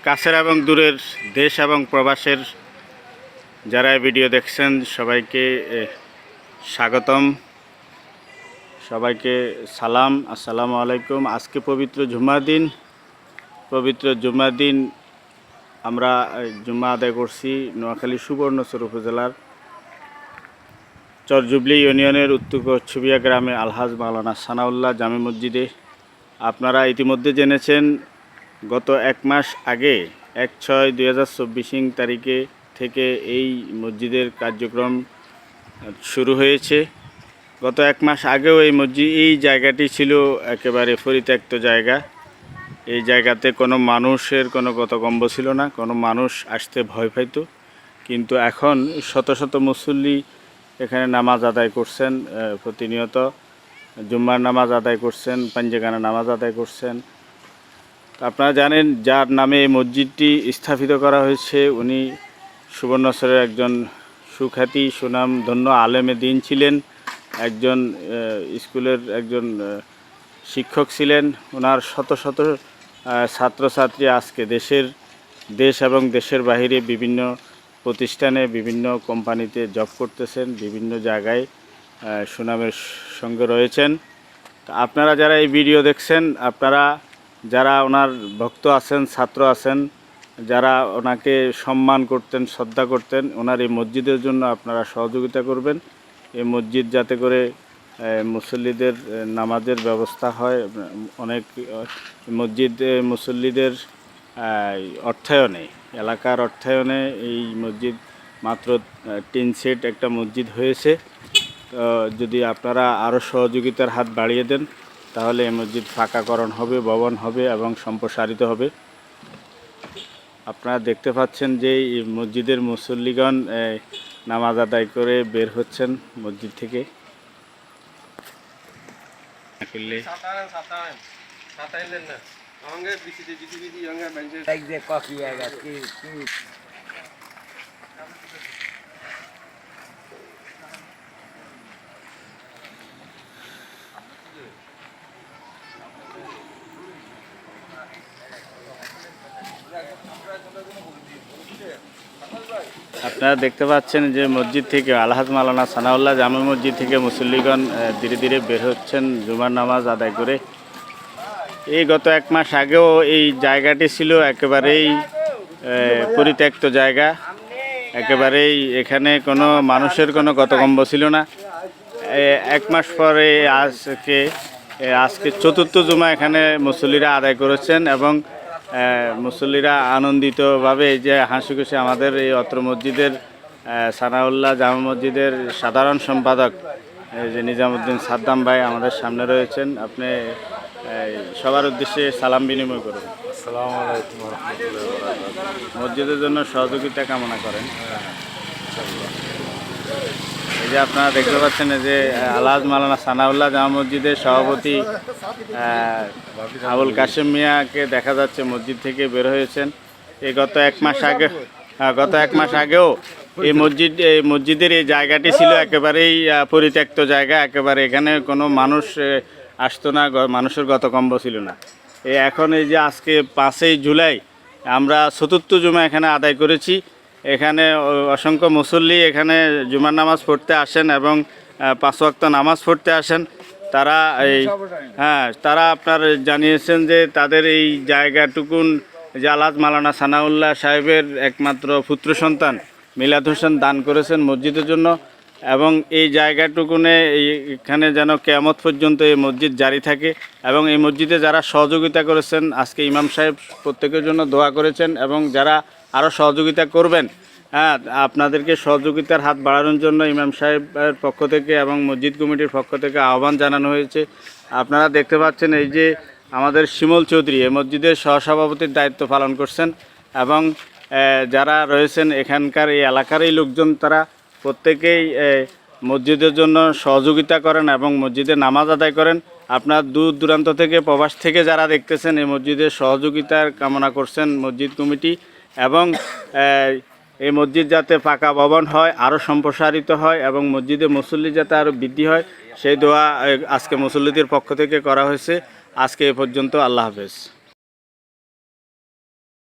কাছের এবং দূরের দেশ এবং প্রবাসের যারা ভিডিও দেখছেন সবাইকে স্বাগতম, সবাইকে সালাম, আসসালামু আলাইকুম। আজকে পবিত্র জুম্মার দিন আমরা জুম্মা আদায় করছি নোয়াখালী সুবর্ণচর উপজেলার চরজুবলি ইউনিয়নের উত্তর কচ্ছবিয়া গ্রামে আলহাজ মাওলানা সানাউল্লাহ জামে মসজিদে। আপনারা ইতিমধ্যে জেনেছেন গত এক মাস আগে 1/6/2024 তারিখে থেকে এই মসজিদের কার্যক্রম শুরু হয়েছে। গত এক মাস আগেও এই জায়গাটি ছিল একেবারে পরিত্যক্ত জায়গা। এই জায়গাতে কোনো মানুষের কোনো গতকম্ব ছিল না, কোনো মানুষ আসতে ভয় পাইত। কিন্তু এখন শত শত মুসল্লি এখানে নামাজ আদায় করছেন, প্রতিনিয়ত জুম্মার নামাজ আদায় করছেন, পাঞ্জেগানা নামাজ আদায় করছেন। আপনারা জানেন যার নামে এই মসজিদটি স্থাপিত করা হয়েছে উনি সুবর্ণচরের একজন সুখ্যাতি সুনামধন্য আলেমে দিন ছিলেন, একজন স্কুলের একজন শিক্ষক ছিলেন। ওনার শত শত ছাত্রছাত্রী আজকে দেশ এবং দেশের বাহিরে বিভিন্ন প্রতিষ্ঠানে বিভিন্ন কোম্পানিতে জব করতেছেন, বিভিন্ন জায়গায় সুনামের সঙ্গে রয়েছেন। আপনারা যারা এই ভিডিও দেখছেন, আপনারা যারা ওনার ভক্ত আছেন, ছাত্র আছেন, যারা ওনাকে সম্মান করতেন, শ্রদ্ধা করতেন, ওনার এই মসজিদের জন্য আপনারা সহযোগিতা করবেন। এই মসজিদ যাতে করে মুসল্লিদের নামাজের ব্যবস্থা হয়, অনেক মুসল্লিদের অর্থায়নে, এলাকার অর্থায়নে এই মসজিদ মাত্র 3 সেট একটা মসজিদ হয়েছে। তো যদি আপনারা আরও সহযোগিতার হাত বাড়িয়ে দেন তাহলে এই মসজিদ ফাঁকাকরণ হবে, ভবন হবে এবং সম্প্রসারিত হবে। আপনারা দেখতে পাচ্ছেন যে এই মসজিদের মুসল্লিগণ নামাজ আদায় করে বের হচ্ছেন মসজিদ থেকে। আপনারা দেখতে পাচ্ছেন যে মসজিদ থেকে আলহাজ মাওলানা সানাউল্লাহ জামে মসজিদ থেকে মুসল্লিগণ ধীরে ধীরে বের হচ্ছেন জুমার নামাজ আদায় করে। এই গত এক মাস আগেও এই জায়গাটি ছিল একেবারেই পরিত্যক্ত জায়গা, একেবারেই এখানে কোনো মানুষের কোনো গতকম্ব ছিল না। এক মাস পরে আজকে চতুর্থ জুমা এখানে মুসল্লিরা আদায় করেছেন এবং মুসল্লিরা আনন্দিতভাবে এই যে হাসি খুশি আমাদের এই অত্র মসজিদের সানাউল্লাহ জামে মসজিদের সাধারণ সম্পাদক যে নিজামুদ্দিন সাদ্দাম ভাই আমাদের সামনে রয়েছেন। আপনি সবার উদ্দেশ্যে সালাম বিনিময় করুন। আসসালামু আলাইকুম ওয়া রাহমাতুল্লাহি ওয়া বারাকাতুহু। মসজিদের জন্য সহযোগিতা কামনা করেন। এই যে আপনারা দেখতে পাচ্ছেন যে আলহাজ মাওলানা সানাউল্লাহ জামে মসজিদের সভাপতি আবুল কাশেম মিয়াকে দেখা যাচ্ছে মসজিদ থেকে বের হয়েছেন। এই গত এক মাস আগেও এই মসজিদের এই জায়গাটি ছিল একেবারেই পরিত্যক্ত জায়গা, একেবারে এখানে কোনো মানুষ আসতো না, মানুষের গতকম্ব ছিল না। এখন এই যে আজকে 5 জুলাই আমরা চতুর্থ জুমা এখানে আদায় করেছি। এখানে অসংখ্য মুসল্লি এখানে জুমার নামাজ পড়তে আসেন এবং 5 ওয়াক্ত নামাজ পড়তে আসেন। তারা আপনার জানিয়েছেন যে তাদের এই জায়গাটুকুন যে আলহাজ মাওলানা সানাউল্লাহ সাহেবের একমাত্র পুত্র সন্তান মিলাদ হোসেন দান করেছেন মসজিদের জন্য এবং এই জায়গাটুকুনে এখানে যেন কিয়ামত পর্যন্ত এই মসজিদ জারি থাকে এবং এই মসজিদে যারা সহযোগিতা করেছেন, আজকে ইমাম সাহেব প্রত্যেকের জন্য দোয়া করেছেন এবং যারা আরও সহযোগিতা করবেন, আপনাদেরকে সহযোগিতার হাত বাড়ানোর জন্য ইমাম সাহেবের পক্ষ থেকে এবং মসজিদ কমিটির পক্ষ থেকে আহ্বান জানানো হয়েছে। আপনারা দেখতে পাচ্ছেন এই যে আমাদের শিমুল চৌধুরী এই মসজিদের সহসভাপতির দায়িত্ব পালন করছেন এবং যারা রয়েছেন এখানকার এই এলাকারই লোকজন, তারা প্রত্যেকেই মসজিদের জন্য সহযোগিতা করেন এবং মসজিদে নামাজ আদায় করেন। আপনার দূর দূরান্ত থেকে, প্রবাস থেকে যারা দেখতেছেন এই মসজিদের সহযোগিতার কামনা করছেন মসজিদ কমিটি এবং এই মসজিদ যাতে পাকা ভবন হয়, আরও সম্প্রসারিত হয় এবং মসজিদে মুসল্লি যাতে আরও বৃদ্ধি হয় সেই দোয়া আজকে মুসল্লিদের পক্ষ থেকে করা হয়েছে। আজকে এ পর্যন্ত। আল্লাহ হাফেজ।